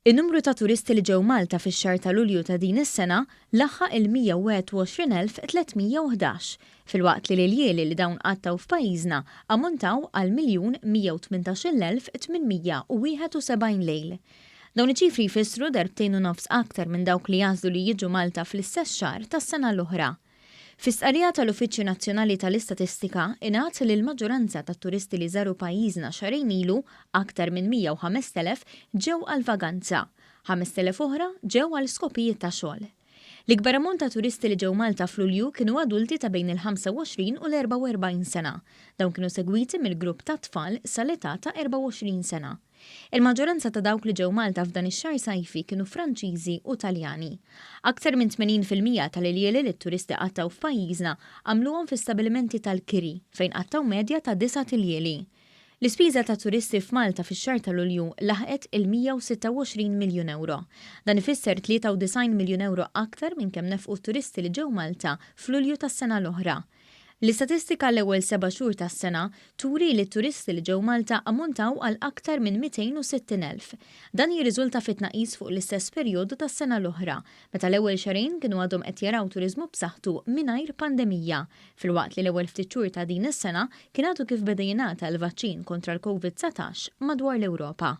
In-numru ta' turisti li ġew Malta fix-xahar ta' Lulju ta' din is-sena laħħaq il-121,311 filwaqt li l-iljieli li dawn qattaw f'pajjiżna ammontaw għal 1,118,871 lejl. Dawn iċ-ċifri jfissru darbtejn u nofs aktar minn dawk li jażlu li jiġu Malta fl-istess xahar tas-sena l-oħra. Fis-stqarrija tal-Uffiċċju Nazzjonali tal-Istatistika ingħad li l-maġġoranza tat-turisti li żaru pajjiżna xahrejn ilu aktar minn 105,000 ġew għal-vaganza, 5,000 oħra ġew għal skopijiet ta' xogħol. L-ikbar ammont ta' turisti li ġew Malta f'Lulju kienu adulti ta' bejn il-25 u l-44 sena. Dawn kienu segwiti mill-grupp ta' tfal sal-età ta' 24 sena. Il-maġġoranza ta' dawk li ġew Malta f'dan ix-xahar sajfi kienu Franċiżi u Taljani. Aktar minn 80% tal-iljieli li t-turisti qattaw f'pajjiżna għamluhom fi stabilimenti tal-kiri fejn qattaw medja ta' 9 iljieli. L-ispiża ta' turisti f'Malta fix-xahar ta' Lulju laħqet il-126 miljun euro. Dan ifisser 93 miljun euro aktar minn kemm nefqu t-turisti li ġew Malta f'Lulju tas-sena l-oħra. L-istatistika l-ewwel 7 xhur tas-sena turi li t-turisti li ġew Malta ammontaw għal aktar minn 260,000. Dan jirriżulta fit-tnaqqis fuq l-istess perjodu tas-sena l-oħra, meta l-ewwel xahrejn kienu għadhom qed jaraw turiżmu b'saħħtu mingħajr pandemija, filwaqt li l-ewwel ftit xhur ta' din is-sena kien għadu kif beda jingħata l-vaċċin kontra l-COVID-19 madwar l-Ewropa.